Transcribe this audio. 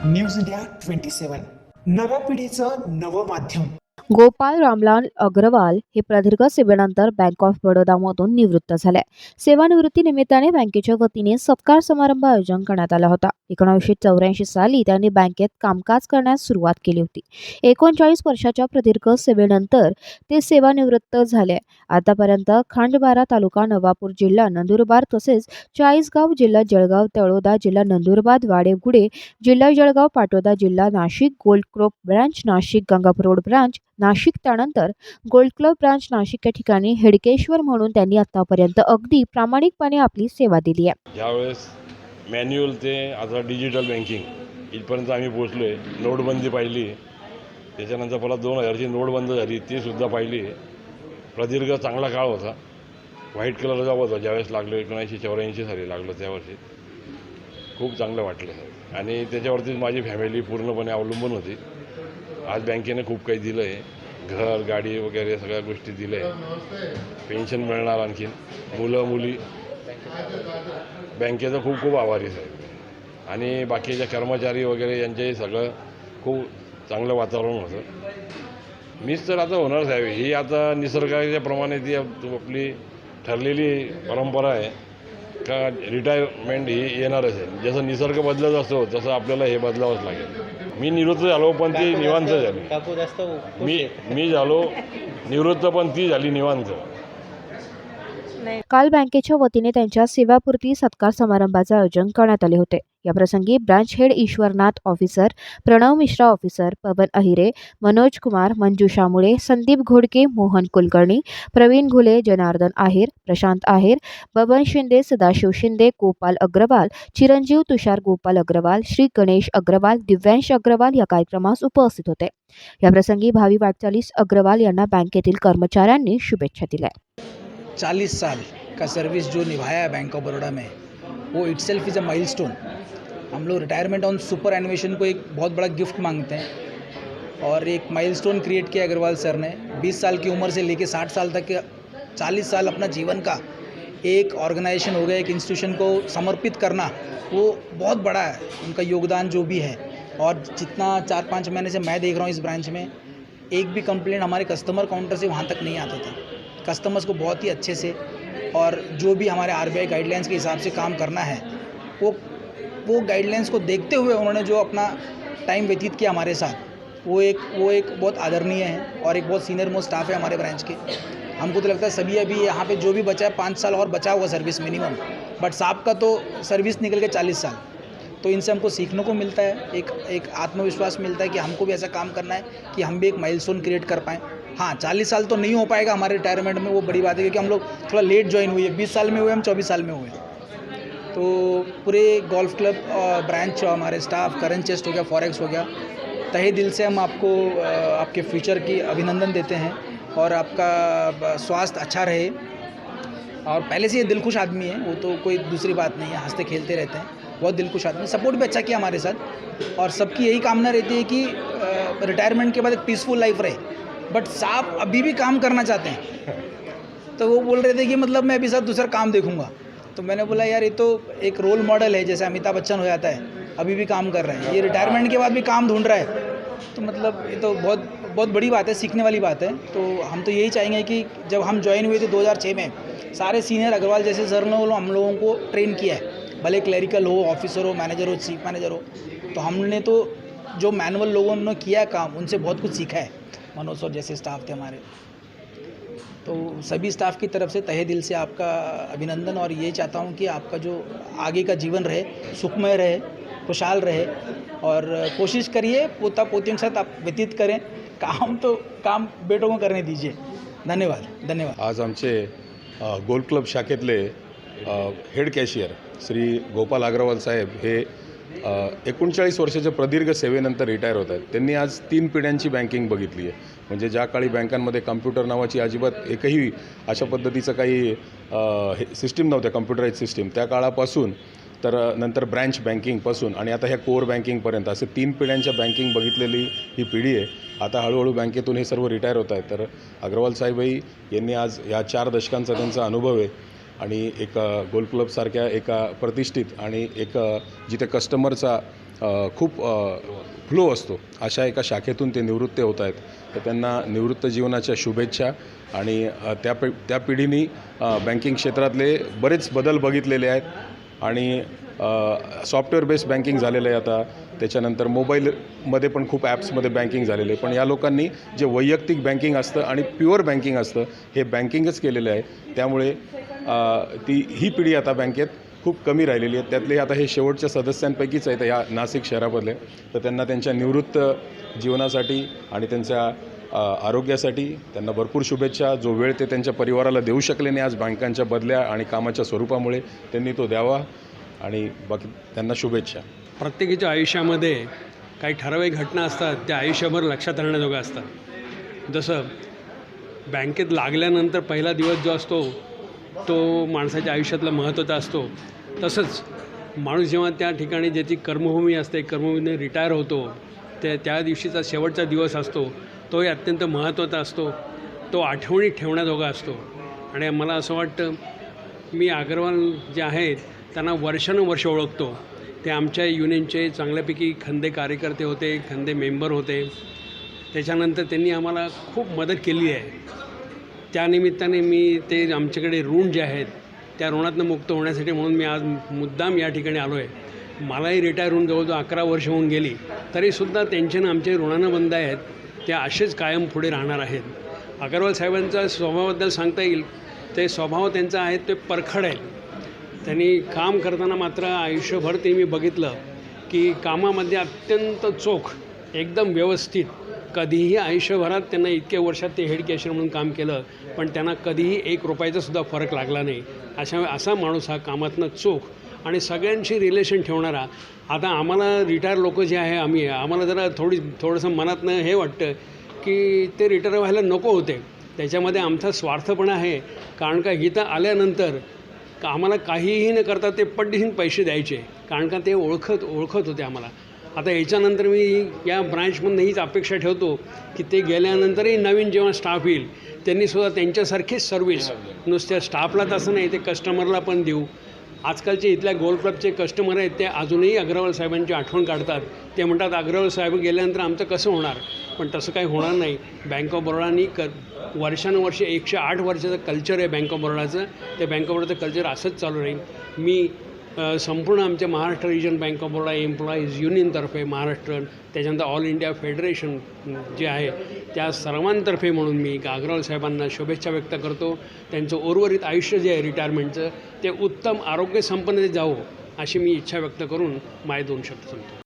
News India 27 नव्या पिढीचं नवं माध्यम. गोपाल रामलाल अग्रवाल हे प्रदीर्घ सेवेनंतर बँक ऑफ बडोदामधून निवृत्त झाले. सेवानिवृत्ती निमित्ताने बँकेच्या वतीने सत्कार समारंभ आयोजन करण्यात आला होता. 1984 साली त्यांनी बँकेत कामकाज करण्यास सुरुवात केली होती. 39 वर्षाच्या प्रदीर्घ सेवेनंतर ते सेवानिवृत्त झाले. आतापर्यंत खंडबारा तालुका नवापूर जिल्हा नंदुरबार तसेच चाळीसगाव जिल्हा जळगाव तळोदा जिल्हा नंदुरबार वाडेगुडे जिल्हा जळगाव पाटोदा जिल्हा Nashik gold crop branch Nashik Gangapur road branch Nashik त्यानंतर गोल्ड क्लब ब्रांच नाशिक या ठिकाणी हेडकेश्वर म्हणून त्यांनी आतापर्यंत अगदी प्रामाणिकपणे आपली सेवा दिली आहे. यावेळेस मॅन्युअल ते आता डिजिटल बँकिंग इथपर्यंत आम्ही पोहोचलो आहे. नोटबंदी पाहिली, त्याच्यानंतर परत 2000ची नोटबंद झाली, ती सुद्धा पाहिली. प्रदीर्घ चांगला काळ होता. व्हाईट कलरचा होता ज्यावेळेस लागलो 1984 साली लागलो त्यावर्षी. खूप चांगलं वाटलं आणि त्याच्यावरतीच माझी फॅमिली पूर्णपणे अवलंबून होती. आज बँकेने खूप काही दिलं आहे, घर गाडी वगैरे सगळ्या गोष्टी दिल्या आहे. पेन्शन मिळणार, आणखीन मुलं मुली. बँकेचं खूप खूप आभारी आहे आणि बाकीच्या कर्मचारी वगैरे यांचंही सगळं खूप चांगलं वातावरण होतं. मीच तर आता होणार साहेब, ही आता निसर्गाच्या प्रमाणे ती आपली ठरलेली परंपरा आहे का रिटायरमेंट ही येणारच आहे. जसं निसर्ग बदलत असतो तसं आपल्याला हे बदलावंच लागेल. मी निवृत्त झालो पण ती निवांत झाली. मी झालो निवृत्त पण ती झाली निवांत. काल बँकेच्या वतीने त्यांच्या सेवापूर्ती सत्कार समारंभाचे आयोजन करण्यात आले होते. याप्रसंगी branch head Ishwarnath officer, Pranav Mishra officer, Pawan Ahire, Manoj Kumar, Manjusha Mule, Sandeep Ghodke, Mohan Kulkarni, Pravin Ghule, Janardan आहेर, प्रशांत आहेर, बबन शिंदे, सदाशिव शिंदे, गोपाल अग्रवाल, चिरंजीव तुषार गोपाल अग्रवाल, श्री गणेश अग्रवाल, दिव्यांश अग्रवाल या कार्यक्रमास उपस्थित होते. याप्रसंगी भावी वाटचालीस अग्रवाल यांना बँकेतील कर्मचाऱ्यांनी शुभेच्छा दिल्या. 40 साल का सर्विस जो निभाया है बैंक ऑफ बड़ौदा में, वो इटसेल्फ इज़ अ माइलस्टोन. हम लोग रिटायरमेंट ऑन सुपर एनिमेशन को एक बहुत बड़ा गिफ्ट मांगते हैं और एक माइलस्टोन क्रिएट किया अग्रवाल सर ने. 20 साल की उम्र से लेकर 60 साल तक के 40 साल अपना जीवन का एक ऑर्गेनाइजेशन हो गया, एक इंस्टीट्यूशन को समर्पित करना, वो बहुत बड़ा है उनका योगदान जो भी है. और जितना 4-5 महीने से मैं देख रहा हूँ इस ब्रांच में, एक भी कंप्लेंट हमारे कस्टमर काउंटर से वहाँ तक नहीं आता था. कस्टमर्स को बहुत ही अच्छे से और जो भी हमारे आरबीआई गाइडलाइंस के हिसाब से काम करना है, वो गाइडलाइंस को देखते हुए उन्होंने जो अपना टाइम व्यतीत किया हमारे साथ, वो एक बहुत आदरणीय है और एक बहुत सीनियर मोस्ट स्टाफ है हमारे ब्रांच के. हमको तो लगता है सभी अभी यहाँ पे जो भी बचा है 5 साल और बचा होगा सर्विस मिनिमम, बट साहब का तो सर्विस निकल के 40 साल. तो इनसे हमको सीखने को मिलता है, एक आत्मविश्वास मिलता है कि हमको भी ऐसा काम करना है कि हम भी एक माइलस्टोन क्रिएट कर पाएँ. हाँ, 40 साल तो नहीं हो पाएगा हमारे रिटायरमेंट में, वो बड़ी बात है क्योंकि हम लोग थोड़ा लेट ज्वाइन हुए हैं. 20 साल में हुए, हम 24 साल में हुए. तो पूरे गोल्फ क्लब ब्रांच हमारे स्टाफ, करंट चेस्ट हो गया, फॉरेक्स हो गया, तहे दिल से हम आपको आपके फ्यूचर की अभिनंदन देते हैं और आपका स्वास्थ्य अच्छा रहे. और पहले से ये दिलखुश आदमी है, वो तो कोई दूसरी बात नहीं है, हंसते खेलते रहते हैं, बहुत दिलखुश आदमी. सपोर्ट भी अच्छा किया हमारे साथ और सबकी यही कामना रहती है कि रिटायरमेंट के बाद एक पीसफुल लाइफ रहे. बट साहब अभी भी काम करना चाहते हैं. तो वो बोल रहे थे कि मतलब मैं अभी साथ दूसरा काम देखूंगा. तो मैंने बोला यार ये तो एक रोल मॉडल है, जैसे अमिताभ बच्चन हो जाता है, अभी भी काम कर रहे हैं, ये रिटायरमेंट के बाद भी काम ढूंढ रहा है. तो मतलब ये तो बहुत बड़ी बात है, सीखने वाली बात है. तो हम तो यही चाहेंगे कि जब हम ज्वाइन हुए थे 2006 में, सारे सीनियर अग्रवाल जैसे सर ने हम लोगों को ट्रेन किया है, भले क्लरिकल हो, ऑफिसर हो, मैनेजर हो, चीफ मैनेजर हो. तो हमने तो जो मैनुअल लोगों ने किया काम, उनसे बहुत कुछ सीखा है. मनोज सर जैसे स्टाफ थे हमारे. तो सभी स्टाफ की तरफ से तहे दिल से आपका अभिनंदन और ये चाहता हूँ कि आपका जो आगे का जीवन रहे सुखमय रहे, खुशहाल रहे और कोशिश करिए पोता पोतियों के साथ आप व्यतीत करें. काम बेटों को करने दीजिए. धन्यवाद. आज आमचे गोल्ड क्लब शाखेतले हेड कॅशियर श्री गोपाल अग्रवाल साहेब हे 39 वर्षाच्या प्रदीर्घ सेवेनंतर रिटायर होत आहेत. त्यांनी आज 3 पिढ्यांची बँकिंग बघितली आहे. म्हणजे ज्या काळी बँकांमध्ये कम्प्युटर नावाची अजिबात एकही अशा पद्धतीचं काही सिस्टीम नव्हत्या, कम्प्युटराइज सिस्टीम, त्या काळापासून तर नंतर ब्रँच बँकिंगपासून आणि आता ह्या कोर बँकिंगपर्यंत असे 3 पिढ्यांच्या बँकिंग बघितलेली ही पिढी आहे. आता हळूहळू बँकेतून हे सर्व रिटायर होत आहेत. तर अग्रवाल साहेबही यांनी आज या 4 दशकांचा त्यांचा अनुभव आहे आणि एक गोल्ड क्लबसारख्या एका प्रतिष्ठित आणि एक जिथे कस्टमरचा खूप फ्लो असतो, अशा एका शाखेतून ते निवृत्त होत आहेत. तर त्यांना निवृत्त जीवनाच्या शुभेच्छा. आणि त्या पिढीने बँकिंग क्षेत्रातले बरेच बदल बघितलेले आहेत आणि सॉफ्टवेअर बेस्ड बँकिंग झालेलं आहे आता. त्याच्यानंतर मोबाईलमध्ये पण खूप ॲप्समध्ये बँकिंग झालेलं आहे. पण या लोकांनी जे वैयक्तिक बँकिंग असतं आणि प्युअर बँकिंग असतं हे बँकिंगच केलेलं आहे. त्यामुळे ही पिढी आता बँकेत खूप कमी राहिलेली आहे. त्यातले आता हे शेवटच्या सदस्यांपैकीच आहेत या नाशिक शहरामधले. तर त्यांना त्यांच्या निवृत्त जीवनासाठी आणि त्यांच्या आरोग्यासाठी त्यांना भरपूर शुभेच्छा. जो वेळ ते त्यांच्या परिवाराला देऊ शकले नाही आज बँकांच्या बदल्या आणि कामाच्या स्वरूपामुळे, त्यांनी तो द्यावा आणि बाकी त्यांना शुभेच्छा. प्रत्येकाच्या आयुष्यामध्ये काही ठराविक घटना असतात त्या आयुष्यभर लक्षात राहण्याजोग्या असतात. जसं बँकेत लागल्यानंतर पहिला दिवस जो असतो तो माणसाच्या आयुष्यातला महत्त्वाचा असतो. तसंच माणूस जेव्हा त्या ठिकाणी ज्याची कर्मभूमी असते, कर्मभूमीने रिटायर होतो, त्या दिवशीचा शेवटचा दिवस असतो, तोही अत्यंत महत्त्वाचा असतो. तो आठवणीत ठेवण्याजोगा असतो. आणि मला असं वाटतं, मी अग्रवाल जे आहेत त्यांना वर्षानुवर्ष ओळखतो. ते आमच्या युनियनचे चांगल्यापैकी खंदे कार्यकर्ते होते, खंदे मेंबर होते. त्याच्यानंतर त्यांनी आम्हाला खूप मदत केली आहे. त्यानिमित्ताने मी ते आमच्याकडे ऋण जे आहेत त्या ऋणातनं मुक्त होण्यासाठी म्हणून मी आज मुद्दाम या ठिकाणी आलो आहे. मलाही रिटायर होऊन जवळजवळ 11 वर्ष होऊन गेली, तरीसुद्धा त्यांच्यानं आमचे ऋणानं बंद आहेत ते असेच कायम पुढे राहणार आहेत. अग्रवाल साहेबांचा स्वभावाबद्दल सांगता येईल, ते स्वभाव त्यांचा आहे ते परखड आहे. त्यांनी काम करताना मात्र आयुष्यभर ते मी बघितलं की कामामध्ये अत्यंत चोख, एकदम व्यवस्थित. कधीही आयुष्यभरात त्यांना इतक्या वर्षात ते हेड कॅशियर म्हणून काम केलं पण त्यांना कधीही 1 रुपयाचासुद्धा फरक लागला नाही. असा माणूस हा कामातनं चोख आणि सगळ्यांशी रिलेशन ठेवणारा. आता आम्हाला रिटायर लोक जे आहे आम्हाला जरा थोडंसं मनातनं हे वाटतं की ते रिटायर व्हायला नको होते. त्याच्यामध्ये आमचा स्वार्थपणा आहे. कारण का इथं आल्यानंतर आम्हाला काहीही न करता ते पट्टीशीन पैसे द्यायचे, कारण का ते ओळखत होते आम्हाला. आता याच्यानंतर मी या ब्रँचमधून हीच अपेक्षा ठेवतो की ते गेल्यानंतरही नवीन जेव्हा स्टाफ येईल त्यांनीसुद्धा त्यांच्यासारखीच सर्व्हिस नुसत्या स्टाफलाच असं नाही ते कस्टमरला पण देऊ. आजकालचे इथल्या गोल्ड क्लबचे कस्टमर आहेत ते अजूनही अग्रवाल साहेबांची आठवण काढतात. ते म्हणतात अग्रवाल साहेब गेल्यानंतर आमचं कसं होणार, पण तसं काही होणार नाही. बँक ऑफ बरोडानी वर्षानुवर्षे 108 वर्षाचं कल्चर आहे बँक ऑफ बरोडाचं. ते बँक ऑफ बरोडाचं कल्चर असंच चालू राहील. मी संपूर्ण आमच्या Maharashtra region bank of Baroda employees युनियनतर्फे महाराष्ट्र, त्याच्यानंतर ऑल इंडिया फेडरेशन जे आहे त्या सर्वांतर्फे म्हणून मी अग्रवाल साहेबांना शुभेच्छा व्यक्त करतो. त्यांचं उर्वरित आयुष्य जे आहे रिटायरमेंटचं ते उत्तम आरोग्य संपन्न जावं अशी मी इच्छा व्यक्त करून माझे 2 शब्द सांगतो.